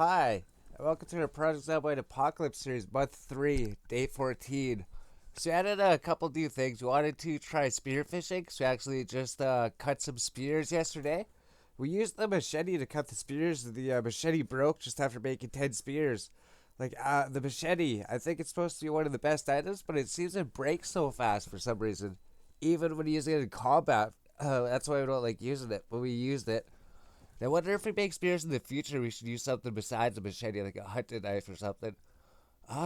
Hi, and welcome to our Project Zomboid Apocalypse series, month 3, day 14. So we added a couple new things. We wanted to try spearfishing, so we actually just cut some spears yesterday. We used the machete to cut the spears, and the machete broke just after making 10 spears. The machete, I think it's supposed to be one of the best items, but it seems to break so fast for some reason. Even when using it in combat. That's why we don't like using it, but we used it. I wonder if we make spears in the future, we should use something besides a machete, like a hunting knife or something.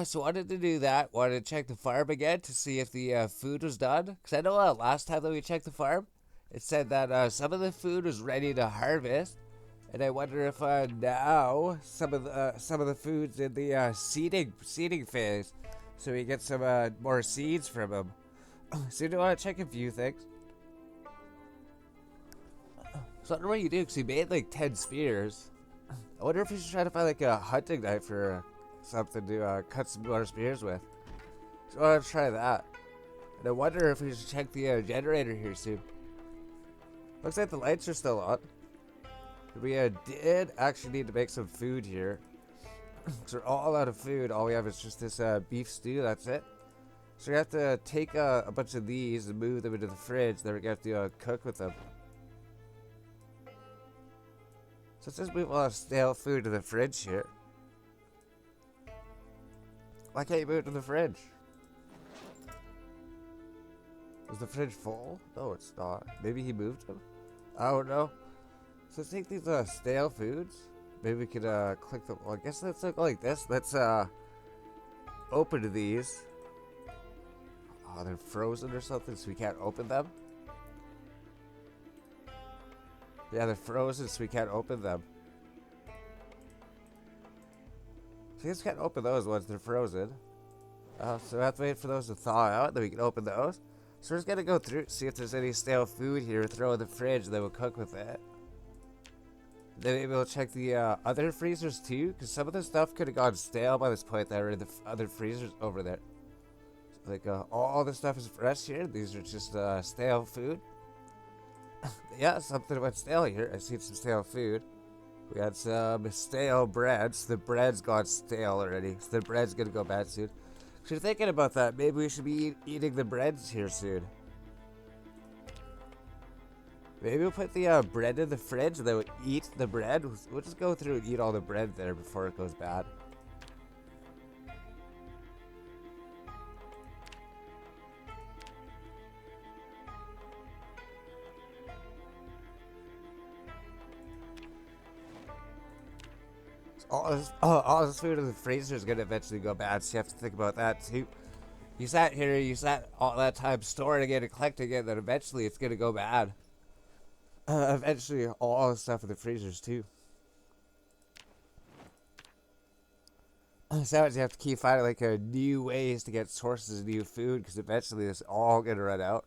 So wanted to do that. Wanted to check the farm again to see if the food was done. Because I know last time that we checked the farm, it said that some of the food was ready to harvest. And I wonder if now some of the food's in the seeding phase, so we get some more seeds from them. So do want to check a few things. So I don't know what you do, because he made like 10 spears. I wonder if we should try to find like a hunting knife or something to cut some more spears with. So I want to try that. And I wonder if we should check the generator here soon. Looks like the lights are still on. We did actually need to make some food here. So we're all out of food. All we have is just this beef stew, that's it. So we have to take a bunch of these and move them into the fridge. Then we're going to have to cook with them. So let's just move all the stale food to the fridge here. Why can't you move it to the fridge? Is the fridge full? No, it's not. Maybe he moved them? I don't know. So let's take these stale foods. Maybe we could click them. Well, I guess let's look like this. Let's open these. Oh, they're frozen or something, so we can't open them. Yeah, they're frozen, so we can't open them. So I guess we can't open those once they're frozen. So we have to wait for those to thaw out, then we can open those. So we're just gonna go through, see if there's any stale food here, throw in the fridge, then we'll cook with it. Then maybe we'll check the other freezers too, because some of the stuff could have gone stale by this point that are in the other freezers over there. So, like, all the stuff is fresh here, these are just stale food. Yeah, something went stale here. I see some stale food. We had some stale bread. So the bread's gone stale already. So the bread's gonna go bad soon. So thinking about that, maybe we should be eating the breads here soon. Maybe we'll put the bread in the fridge and then we'll eat the bread. We'll just go through and eat all the bread there before it goes bad. All this food in the freezer is gonna eventually go bad, so you have to think about that too. You sat here, you sat all that time storing it and collecting it, then eventually it's gonna go bad. Eventually, all the stuff in the freezers too. So you have to keep finding like new ways to get sources of new food, because eventually it's all gonna run out.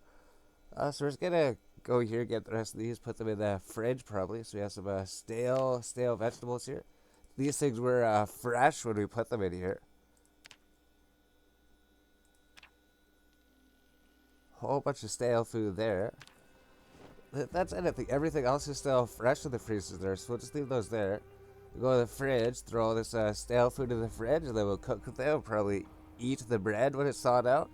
So we're just gonna go here, get the rest of these, put them in the fridge probably. So we have some stale vegetables here. These things were fresh when we put them in here. Whole bunch of stale food there. That's anything. Everything else is still fresh in the freezer there, so we'll just leave those there. We'll go to the fridge, throw all this stale food in the fridge, and then we'll cook with it. We'll probably eat the bread when it's thawed out.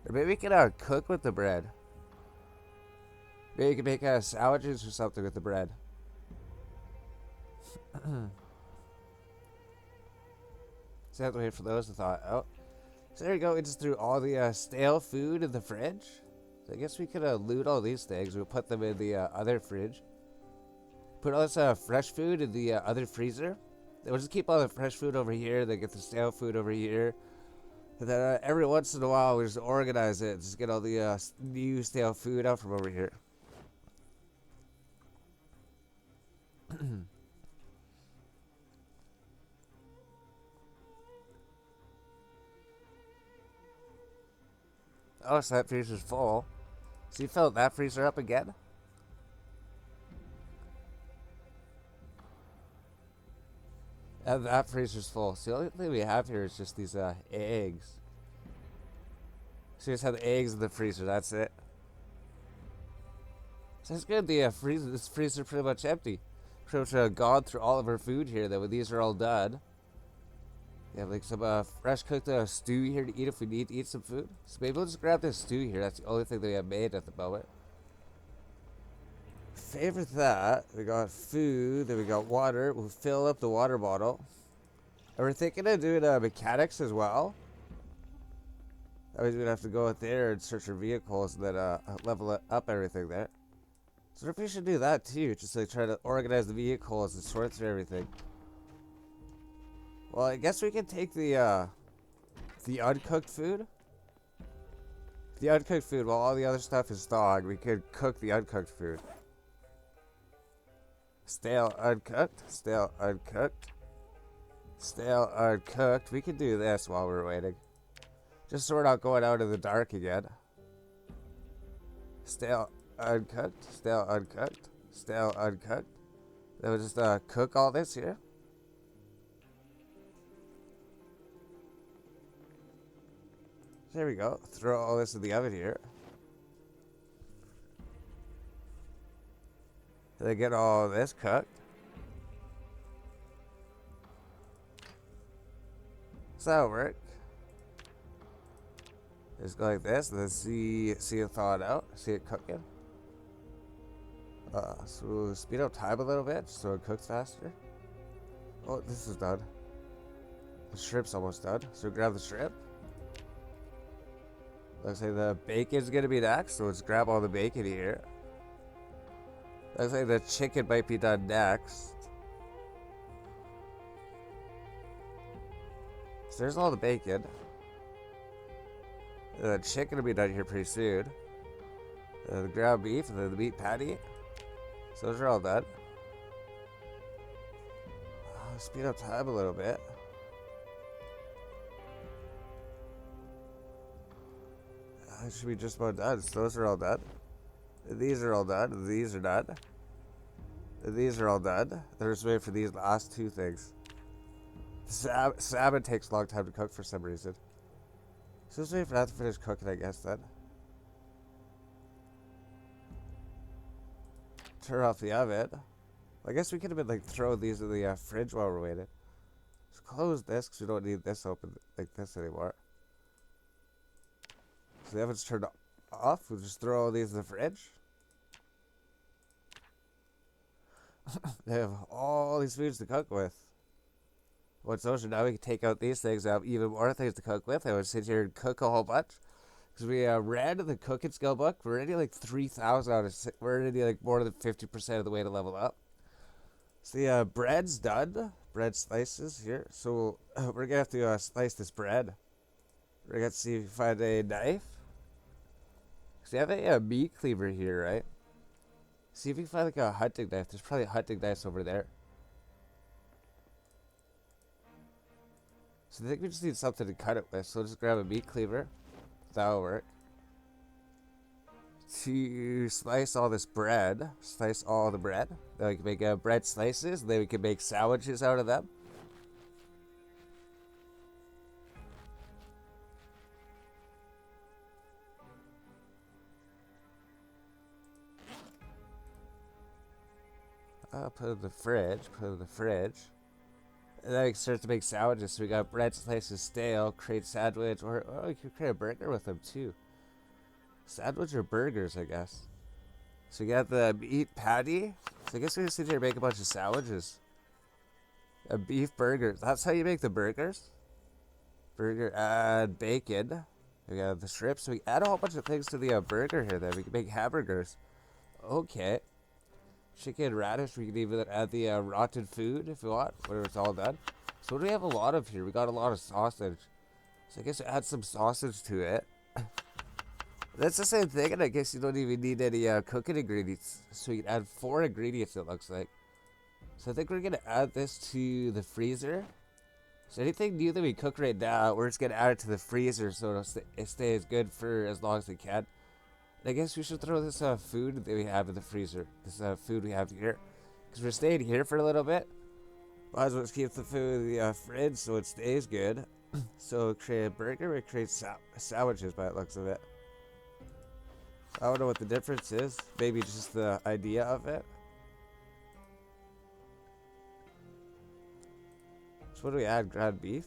Or maybe we can cook with the bread. Maybe we can make sandwiches or something with the bread. So I have to wait for those to thaw out. So there you go. We just threw all the stale food in the fridge. So I guess we could loot all these things. We'll put them in the other fridge. Put all this fresh food in the other freezer. Then we'll just keep all the fresh food over here. Then get the stale food over here. And then every once in a while, we just organize it. Just get all the new stale food out from over here. Oh, so that freezer's full. So you filled that freezer up again? And that freezer's full. So the only thing we have here is just these eggs. So you just have the eggs in the freezer, that's it. So it's good, this freezer pretty much empty. pretty much gone through all of our food here. That when these are all done, we have like some fresh cooked stew here to eat if we need to eat some food. So maybe we'll just grab this stew here. That's the only thing that we have made at the moment. Favorite that. We got food, then we got water. We'll fill up the water bottle. And we're thinking of doing mechanics as well. That means we're gonna have to go out there and search for vehicles and then level up everything there. So we should do that too, just like try to organize the vehicles and sort through everything. Well, I guess we can take the uncooked food. The uncooked food, while all the other stuff is thawed, we could cook the uncooked food. Stale uncooked, stale uncooked, stale uncooked. We can do this while we're waiting. Just so we're not going out in the dark again. Stale uncooked, stale uncooked, stale uncooked. Then we'll just cook all this here. There we go. Throw all this in the oven here. And then get all this cooked. So that'll work. Just go like this, and then see it thaw it out, see it cooking. So we'll speed up time a little bit so it cooks faster. Oh, this is done. The shrimp's almost done. So grab the shrimp. Looks like the bacon's gonna be next, so let's grab all the bacon here. Looks like the chicken might be done next. So there's all the bacon. The chicken will be done here pretty soon. The ground beef and then the meat patty. So those are all done. Speed up time a little bit. It should be just about done. So those are all done. These are all done. These are done. These are all done. They're just waiting for these last two things. Salmon takes a long time to cook for some reason. So just wait for that to finish cooking, I guess, then. Turn off the oven. I guess we could have been, like, throwing these in the fridge while we're waiting. Just close this, because we don't need this open like this anymore. So the oven's turned off. We'll just throw all these in the fridge. They have all these foods to cook with. What's social now? We can take out these things. Have even more things to cook with. I would sit here and cook a whole bunch. Because we read the cooking skill book. We're already like 3,000 out of. We're already like more than 50% of the way to level up. So the bread's done. Bread slices here. So we're gonna have to slice this bread. We're gonna have to see if we find a knife. Cause we have a meat cleaver here, right? See if we can find like a hunting knife. There's probably hunting knives over there. So I think we just need something to cut it with. So we'll just grab a meat cleaver. That'll work. To slice all this bread. Slice all the bread. Then we can make bread slices. And then we can make sandwiches out of them. I'll put it in the fridge. Put it in the fridge. And then we can start to make sandwiches. So we got bread slices, stale, create sandwich, or we could create a burger with them too. Sandwich or burgers, I guess. So we got the meat patty. So I guess we can sit here and make a bunch of sandwiches. A beef burger. That's how you make the burgers. Burger, add bacon. We got the shrimp. So we add a whole bunch of things to the burger here. Then we can make hamburgers. Okay. Chicken radish. We can even add the rotten food if we want. Whenever it's all done. So what do we have a lot of here? We got a lot of sausage. So I guess add some sausage to it. That's the same thing, and I guess you don't even need any cooking ingredients. So you can add 4 ingredients, it looks like. So I think we're going to add this to the freezer. So anything new that we cook right now, we're just going to add it to the freezer so it stays good for as long as it can. And I guess we should throw this food that we have in the freezer. This food we have here. Because we're staying here for a little bit. Might as well just keep the food in the fridge so it stays good. So create a burger, we create sandwiches by the looks of it. I don't know what the difference is. Maybe just the idea of it. So what do we add? Ground beef?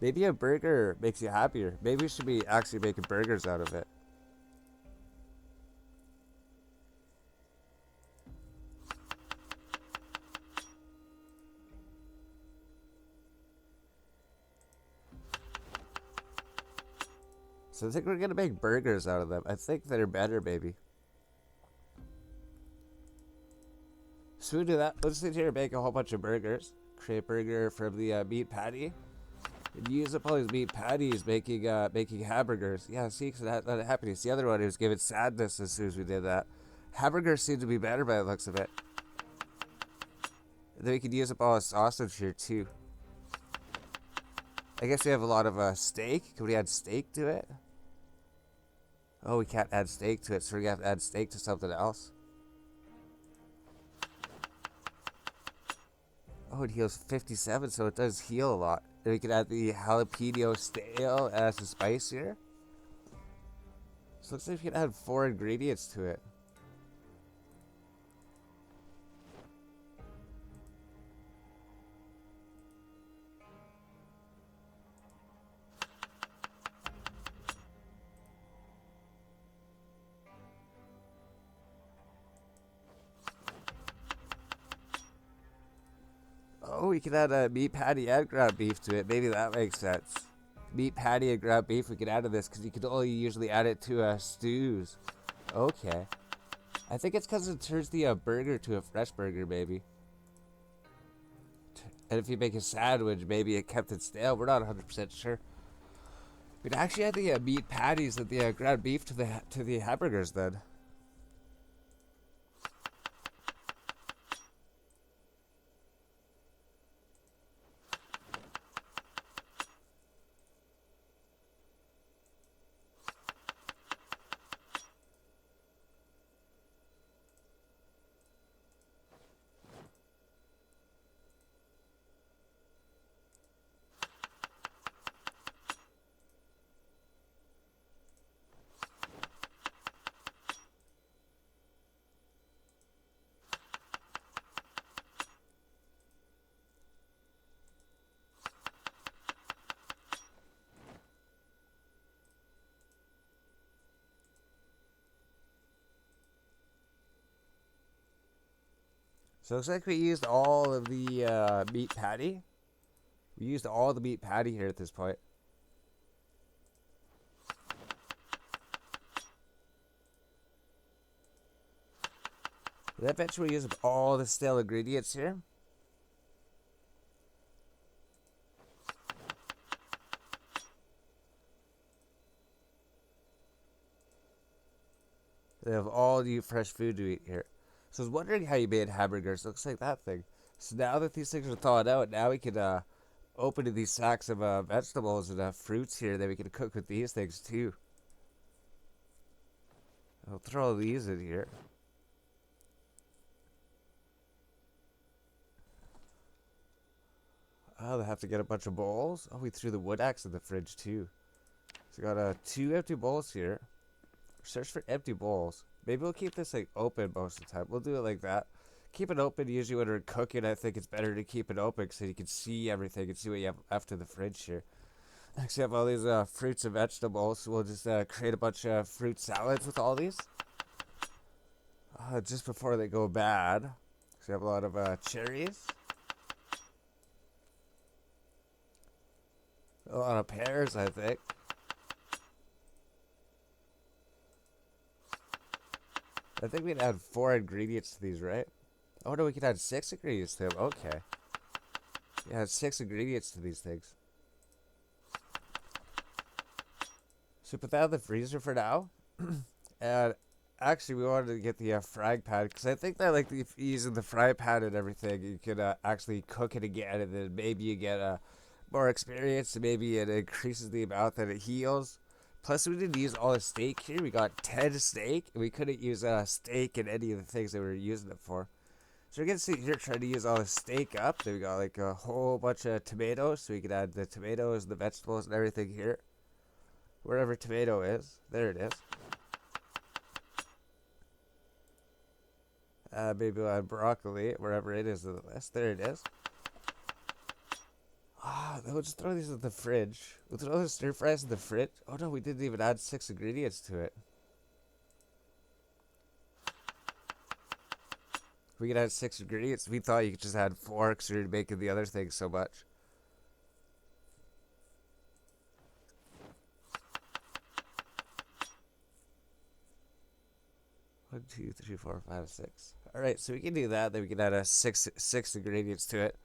Maybe a burger makes you happier. Maybe we should be actually making burgers out of it. So I think we're gonna make burgers out of them. I think they're better, maybe. So we do that. Let's sit here and make a whole bunch of burgers. Create a burger from the meat patty. And use up all these meat patties making hamburgers. Yeah, see, because that happiness. The other one was giving sadness as soon as we did that. Hamburgers seem to be better by the looks of it. And then we could use up all the sausage here too. I guess we have a lot of steak. Can we add steak to it? Oh, we can't add steak to it, so we have to add steak to something else. Oh, it heals 57, so it does heal a lot. Then we can add the jalapeno stale as a spice here. So it looks like we can add 4 ingredients to it. Oh, we can add a meat patty and ground beef to it. Maybe that makes sense. Meat patty and ground beef we can add to this because you can only usually add it to stews. Okay. I think it's because it turns the burger to a fresh burger, maybe. And if you make a sandwich, maybe it kept it stale. We're not 100% sure. We'd actually add the meat patties and the ground beef to the hamburgers then. So it looks like we used all of the meat patty. We used all the meat patty here at this point. And eventually we use up all the stale ingredients here. They have all new fresh food to eat here. So I was wondering how you made hamburgers. Looks like that thing. So now that these things are thawed out, now we can open these sacks of vegetables and fruits here that we can cook with these things too. I'll throw these in here. Oh, they have to get a bunch of bowls. Oh, we threw the wood axe in the fridge too. So we got 2 empty bowls here. Search for empty bowls. Maybe we'll keep this like open most of the time. We'll do it like that. Keep it open. Usually when we're cooking, I think it's better to keep it open so you can see everything and see what you have after the fridge here. Actually, I have all these fruits and vegetables. So we'll just create a bunch of fruit salads with all these. Just before they go bad. So we have a lot of cherries. A lot of pears, I think. I think we'd add 4 ingredients to these, right? Oh no, we can add 6 ingredients to them. Okay. Yeah, 6 ingredients to these things. So put that in the freezer for now. And actually, we wanted to get the frying pan because I think that like using the frying pan and everything, you could actually cook it again, and then maybe you get more experience, and maybe it increases the amount that it heals. Plus, we didn't use all the steak here. We got 10 steak, and we couldn't use steak in any of the things that we were using it for. So we're gonna sit here trying to use all the steak up. Then we got like a whole bunch of tomatoes, so we can add the tomatoes, the vegetables, and everything here. Wherever tomato is, there it is. Maybe we'll add broccoli, wherever it is on the list. There it is. We'll just throw these in the fridge. We'll throw the stir fries in the fridge. Oh no, we didn't even add 6 ingredients to it. We could add 6 ingredients. We thought you could just add 4 because you're making the other thing so much. One, two, three, four, five, six. All right, so we can do that. Then we can add six ingredients to it.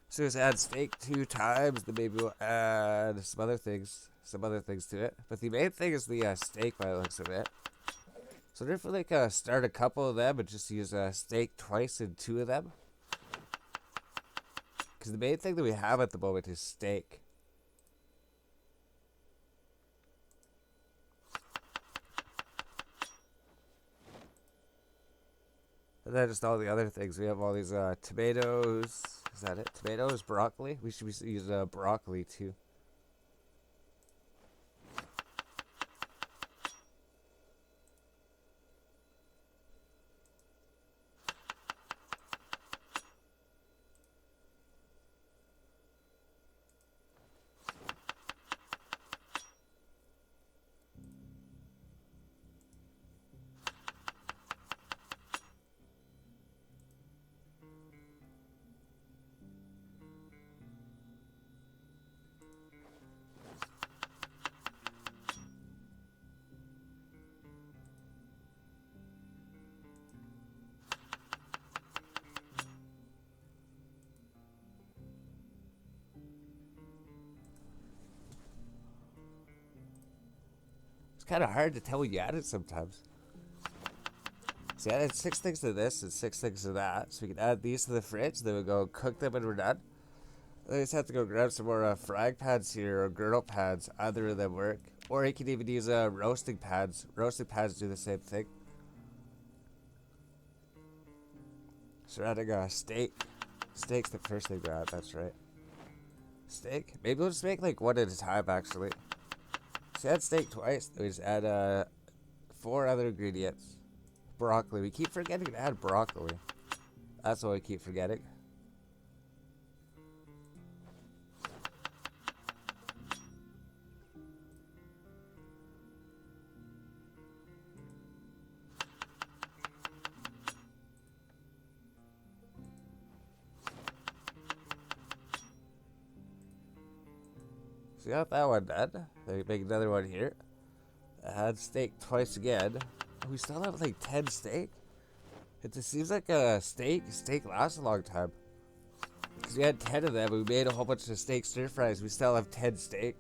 So let's add steak 2 times. Then maybe we'll add some other things to it. But the main thing is the steak by the looks of it. So if we start a couple of them and just use steak twice in 2 of them. Because the main thing that we have at the moment is steak. And then just all the other things. We have all these tomatoes. Is that it? Tomatoes, broccoli. We should use broccoli too. It's kind of hard to tell when you add it sometimes. So I added 6 things to this and 6 things to that. So we can add these to the fridge. Then we'll go cook them when we're done. Then we just have to go grab some more frying pans here or griddle pans. Either of them work. Or you can even use roasting pans. Roasting pans do the same thing. So we're adding steak. Steak's the first thing to add, that's right. Steak? Maybe we'll just make like one at a time actually. So add steak twice. Then we just add 4 other ingredients. Broccoli. We keep forgetting to add broccoli. That's what we keep forgetting. So we got that one done. Then we make another one here. Add steak twice again. We still have like 10 steak. It just seems like a steak lasts a long time. Because we had 10 of them, we made a whole bunch of steak stir fries. We still have 10 steak.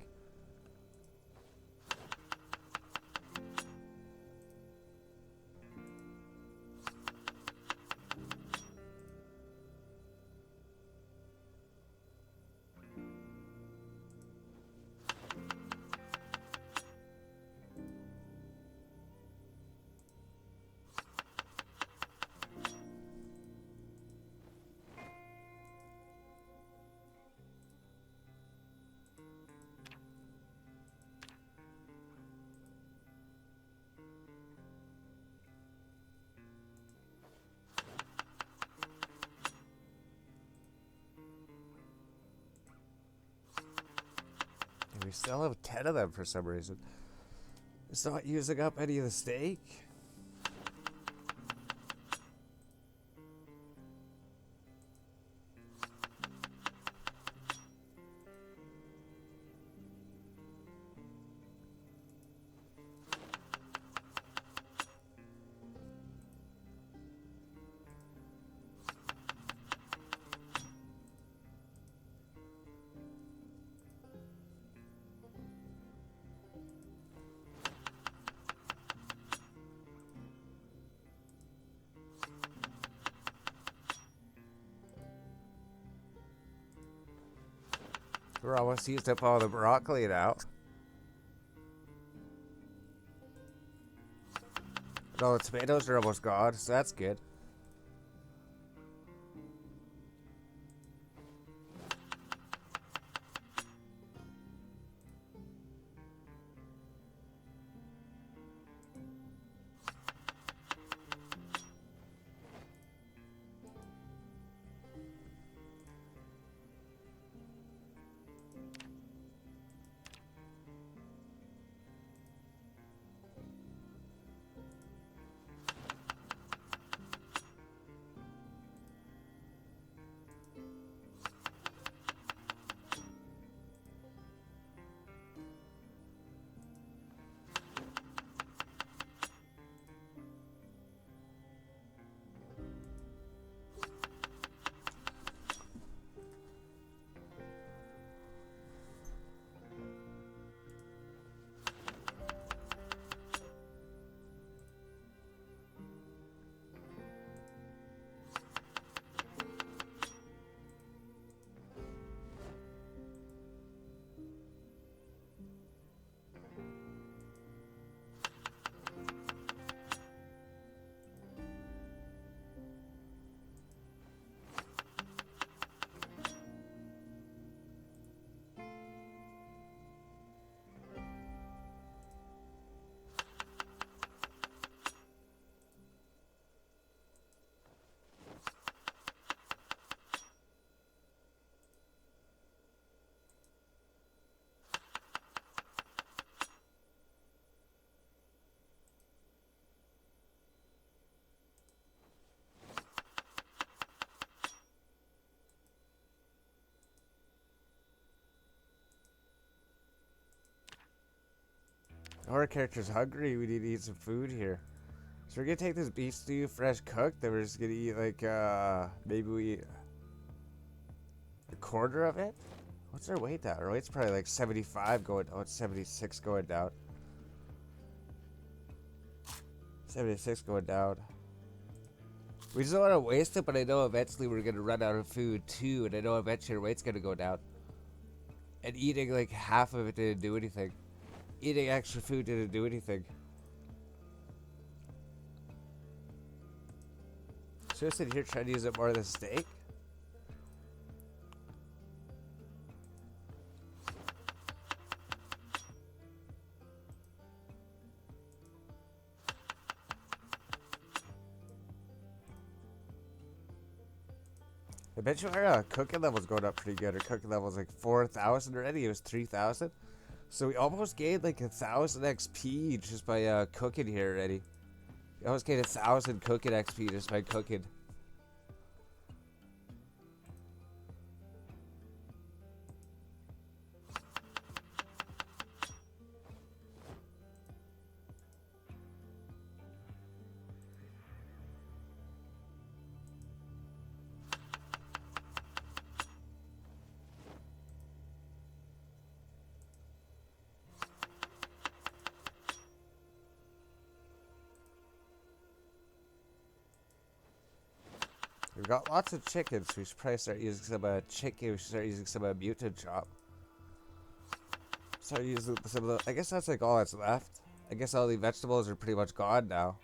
And we still have 10 of them for some reason. It's not using up any of the steak. We're almost used up all the broccoli now. And all the tomatoes are almost gone, so that's good. Our character's hungry. We need to eat some food here. So we're gonna take this beef stew fresh cooked. Then we're just gonna eat like maybe we eat a quarter of it. What's our weight down? Our weight's probably like 75 going. Oh, it's 76 going down. 76 going down. We just don't want to waste it, but I know eventually we're gonna run out of food too, and I know eventually your weight's gonna go down. And eating like half of it didn't do anything. Eating extra food didn't do anything. So I sit here trying to use up more of the steak. I bet you our cooking level's going up pretty good. Our cooking level's like 4,000 already. It was 3,000. So we almost gained like 1,000 XP just by cooking here already. We almost gained 1,000 cooking XP just by cooking. We've got lots of chickens. We should probably start using some chicken. We should start using some mutant chop. Start using some of the. I guess that's like all that's left. I guess all the vegetables are pretty much gone now.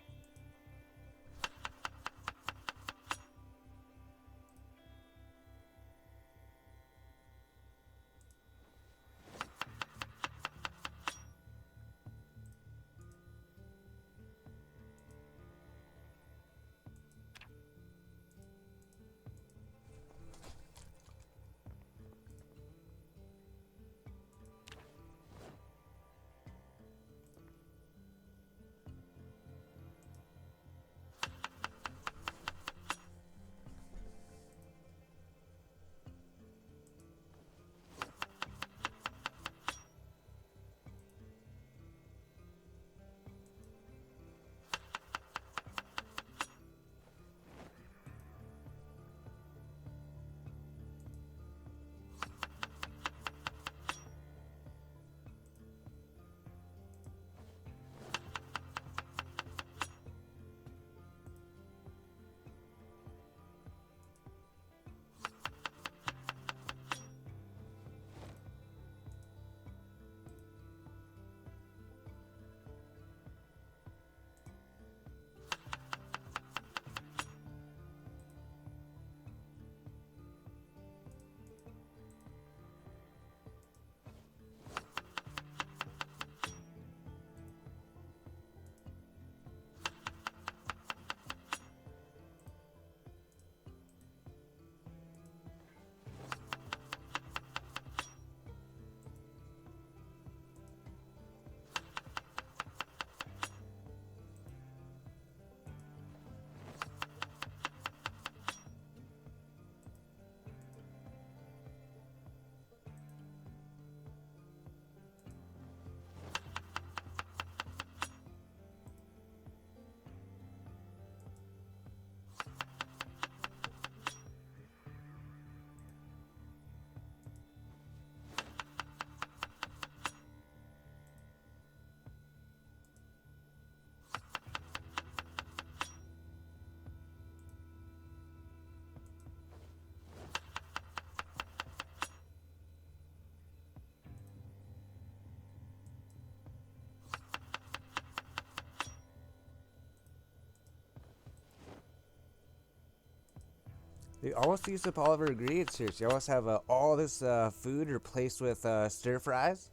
They almost used up all of our ingredients here. So you almost have all this food replaced with stir fries.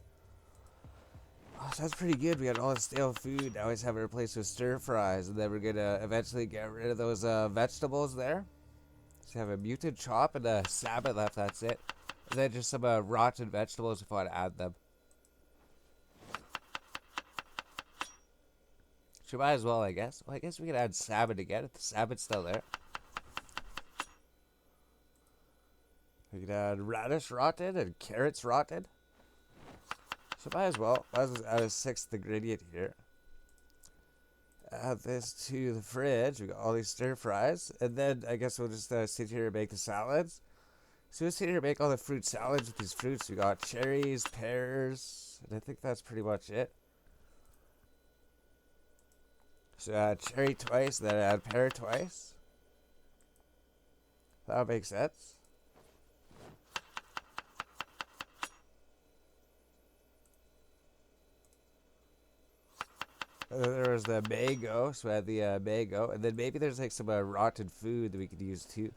Oh, so that's pretty good. We got all this stale food. Now we just have it replaced with stir fries. And then we're going to eventually get rid of those vegetables there. So you have a mutant chop and a salmon left. That's it. And then just some rotten vegetables if I want to add them. Should might as well, I guess. Well, I guess we can add salmon again if the salmon's still there. We can add radish rotten and carrots rotten. So might as well add a sixth ingredient here. Add this to the fridge. We got all these stir fries, and then I guess we'll just sit here and make the salads. So we'll sit here and make all the fruit salads with these fruits. We got cherries, pears, and I think that's pretty much it. So add cherry twice, then add pear twice. That makes sense. And then there was the mango, so add the mango, and then maybe there's like some rotten food that we could use too.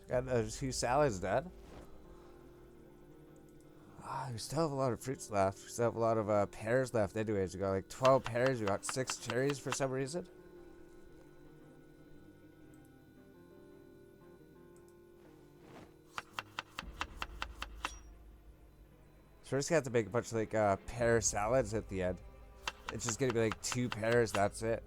Got two salads done. We still have a lot of fruits left. We still have a lot of pears left anyways. We got like 12 pears. We got 6 cherries for some reason. So we're just gonna have to make a bunch of like pear salads at the end. It's just gonna be like 2 pears, that's it.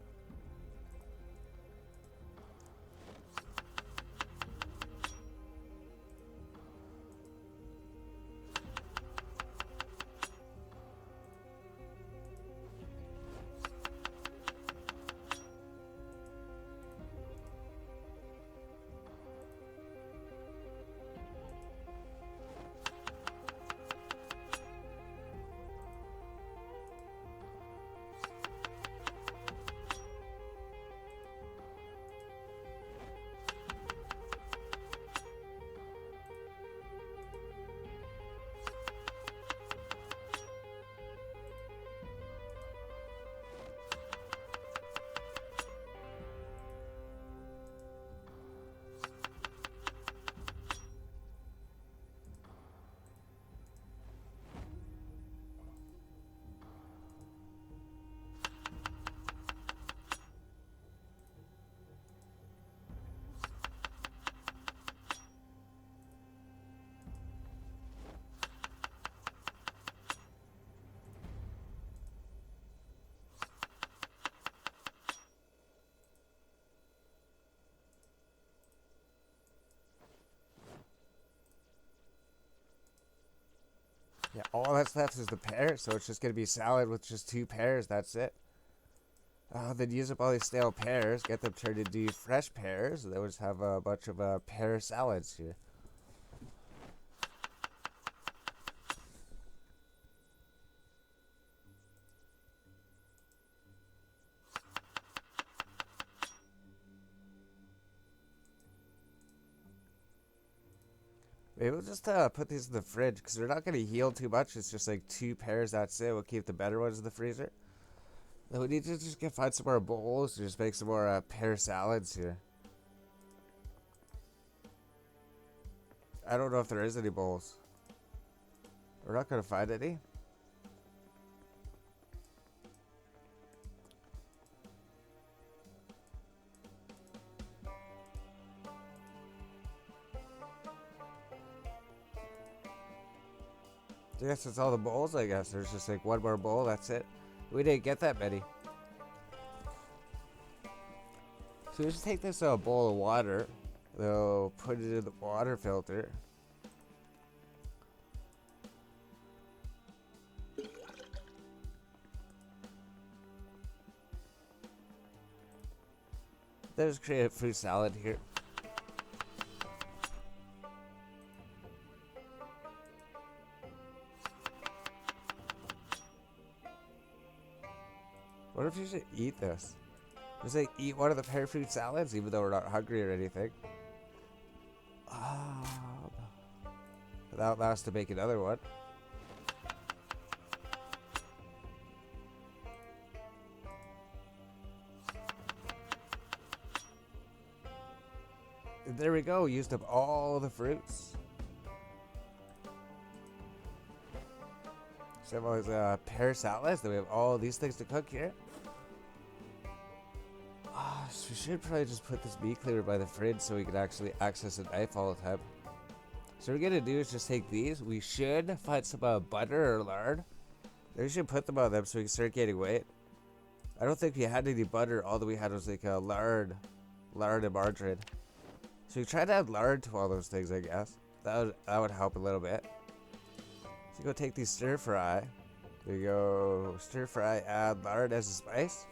Yeah, all that's left is the pear, so it's just gonna be salad with just 2 pears, that's it. Then use up all these stale pears, get them turned into fresh pears, and then we'll just have a bunch of pear salads here. Maybe we'll just put these in the fridge because they're not going to heal too much. It's just like 2 pairs, that's it. We'll keep the better ones in the freezer. Then we need to just find some more bowls or just make some more pear salads here. I don't know if there is any bowls. We're not going to find any. I guess it's all the bowls, I guess. There's just like one more bowl, that's it. We didn't get that many. So we just take this bowl of water. They'll put it in the water filter. Then just create a fruit salad here. What if you should eat this? Just like eat one of the pear fruit salads, even though we're not hungry or anything. That allows us to make another one. And there we go. Used up all the fruits. So we have all these pear salads. Then we have all these things to cook here. So we should probably just put this meat cleaver by the fridge so we can actually access a knife all the time. So what we're gonna do is just take these. We should find some butter or lard. Then we should put them on them so we can start gaining weight. I don't think we had any butter. All that we had was like lard and margarine. So we try to add lard to all those things, I guess. That would help a little bit. So go take these stir fry. There you go. Stir fry, add lard as a spice.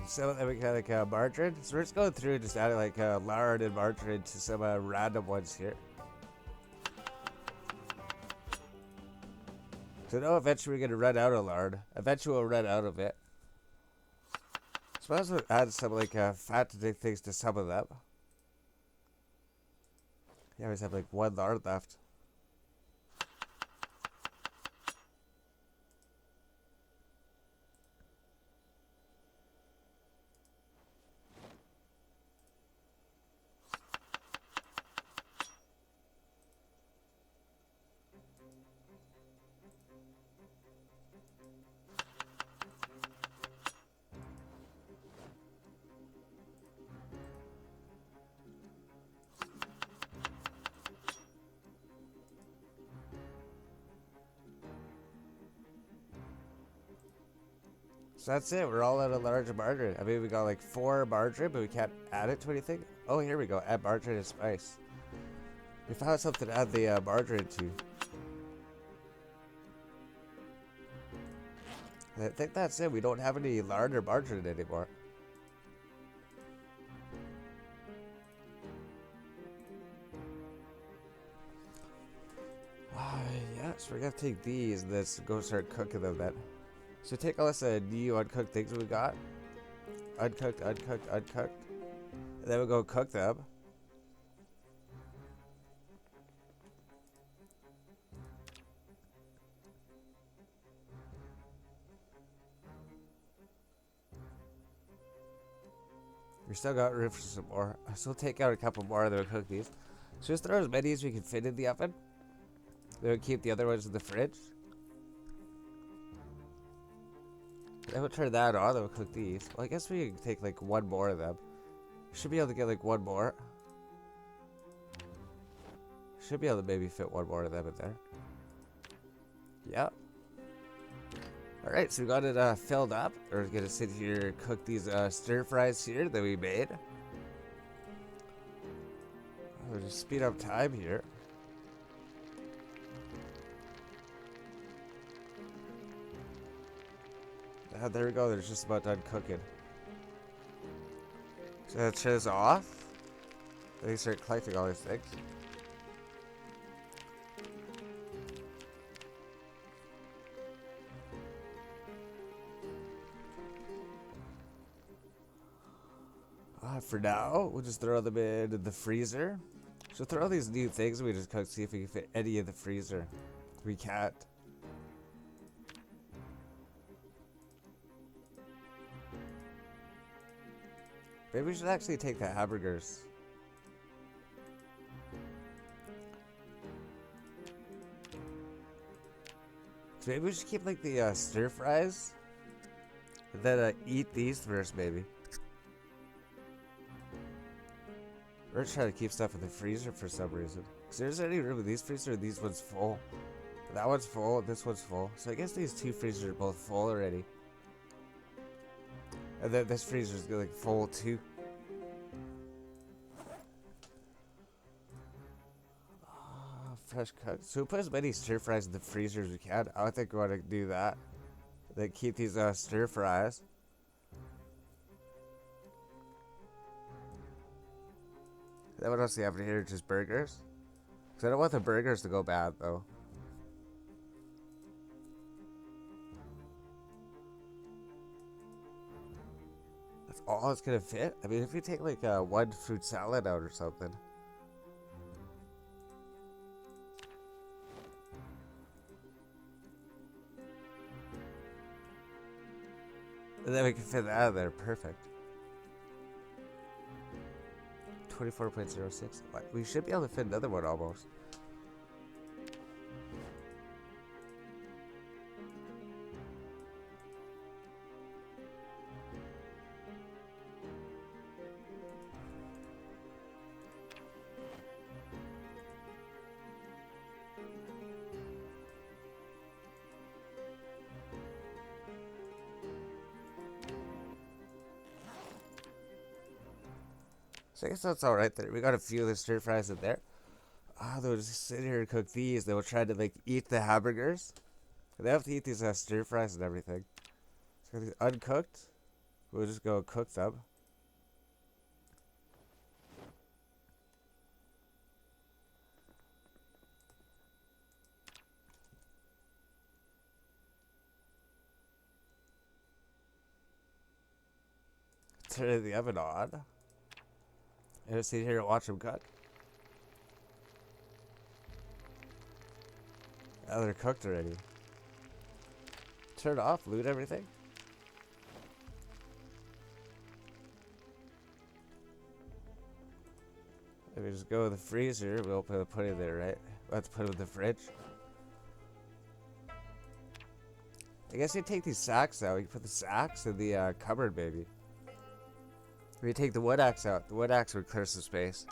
So then we got like margarine. So we're just going through and just adding like lard and margarine to some random ones here. So now eventually we're gonna run out of lard. Eventually we'll run out of it. So might as well add some like fattening things to some of them. Yeah, we just have like one lard left. So that's it. We're all out of large margarine. I mean, we got like 4 margarine, but we can't add it to anything. Oh, here we go. Add margarine and spice. We found something to add the margarine to. I think that's it. We don't have any lard or margarine anymore. Yeah, so we're gonna take these and let's go start cooking them then. So take all this new uncooked things we got. Uncooked. And then we'll go cook them. We still got room for some more. So we'll take out a couple more and then we'll cook these. So just throw as many as we can fit in the oven. Then we'll keep the other ones in the fridge. Then we'll turn that on, then we'll cook these. Well, I guess we can take like one more of them. Should be able to get like one more. Should be able to maybe fit one more of them in there. Yeah. Alright, so we got it filled up. We're gonna sit here and cook these stir fries here that we made. We'll just speed up time here. There we go. There's just about done cooking. So that shit's off. Then you start collecting all these things. For now, we'll just throw them in the freezer. So throw these new things and we just cook, see if we can fit any in the freezer. We can't. Maybe we should actually take the hamburgers. So maybe we should keep like the stir fries. And then eat these first, maybe. We're trying to keep stuff in the freezer for some reason. Because there's any room in these freezers, these one's full. That one's full, this one's full. So I guess these two freezers are both full already. And then this freezer's like full too. Fresh cooked. So we put as many stir fries in the freezer as we can. I don't think we want to do that. Then keep these stir fries. Then what else do you have in here? Just burgers? Because I don't want the burgers to go bad though. That's all it's gonna fit? I mean, if you take like one fruit salad out or something. And then we can fit that out of there. Perfect. 24.06. We should be able to fit another one almost. So I guess that's alright there. We got a few of the stir fries in there. They'll just sit here and cook these. They will try to like eat the hamburgers. They have to eat these stir fries and everything. So these uncooked. We'll just go cook them. Turn the oven on. And just sit here and watch them cook. Oh, they're cooked already. Turn off, loot everything. If we just go in the freezer, we'll put it there, right? We'll have to put it in the fridge. I guess you take these sacks out. You put the sacks in the cupboard, maybe. We take the wood axe out. The wood axe would clear some space.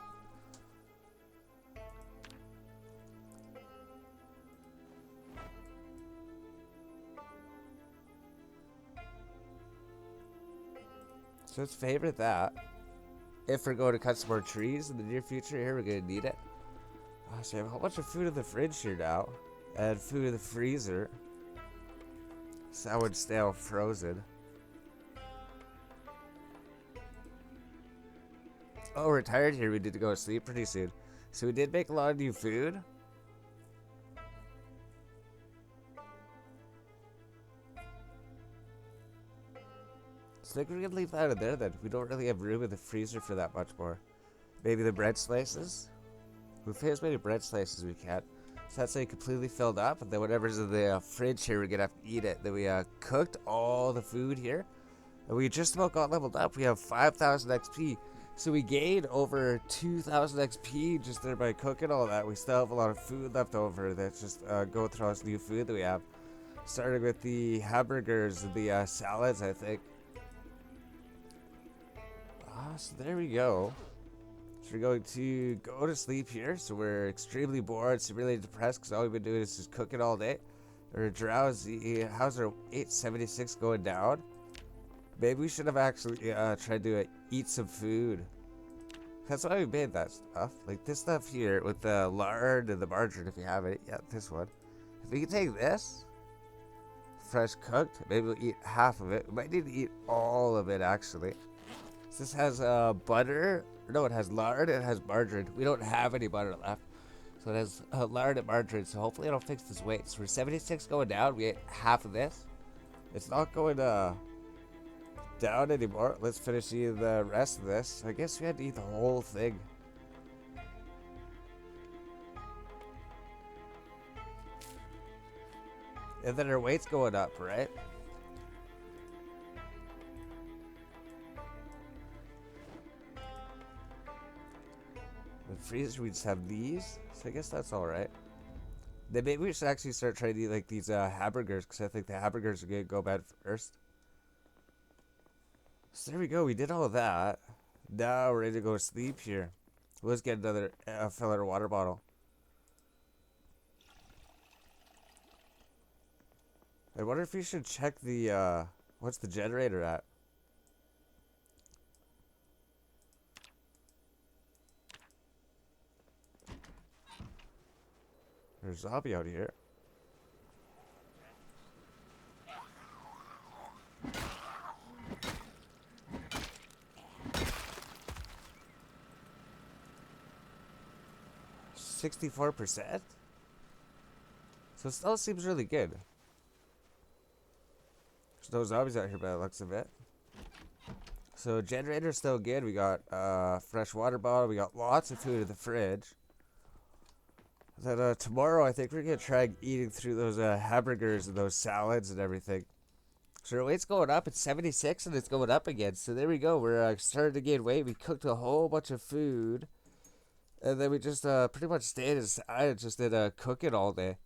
So let's favorite that. If we're going to cut some more trees in the near future here, we're going to need it. So I have a whole bunch of food in the fridge here now. And food in the freezer. Sour, stale, frozen. Oh, we're tired here. We need to go to sleep pretty soon. So we did make a lot of new food. So I think we're going to leave that in there then. We don't really have room in the freezer for that much more. Maybe the bread slices. We'll fit as many bread slices as we can. So that's like completely filled up. And then whatever's in the fridge here, we're going to have to eat it. Then we cooked all the food here. And we just about got leveled up. We have 5,000 XP. So we gained over 2,000 XP just there by cooking all that. We still have a lot of food left over. That's just go through all this new food that we have. Starting with the hamburgers and the salads, I think. So there we go. So we're going to go to sleep here. So we're extremely bored, so really depressed because all we've been doing is just cooking all day. We're drowsy. How's our 876 going down? Maybe we should have actually tried to eat some food. That's why we made that stuff. Like this stuff here with the lard and the margarine, if you have it. Yeah, this one. If we can take this, fresh cooked, maybe we'll eat half of it. We might need to eat all of it, actually. So this has butter. No, it has lard. It has margarine. We don't have any butter left. So it has lard and margarine. So hopefully it'll fix this weight. So we're 76 going down. We ate half of this. It's not going down anymore. Let's finish eating the rest of this. I guess we had to eat the whole thing. And then our weight's going up, right? The freezer, we just have these. So I guess that's alright. Then maybe we should actually start trying to eat like these hamburgers, because I think the hamburgers are going to go bad first. So there we go. We did all of that. Now we're ready to go to sleep here. Let's get another fill out a water bottle. I wonder if we should check the what's the generator at? There's a zombie out here. $64%? So it still seems really good. There's no zombies out here by the looks of it. So generator's still good. We got fresh water bottle. We got lots of food in the fridge. Then tomorrow I think we're gonna try eating through those hamburgers and those salads and everything. So our weight's going up. It's 76 and it's going up again. So there we go. We're starting to gain weight. We cooked a whole bunch of food. And then we just pretty much stayed inside and just did cook it all day.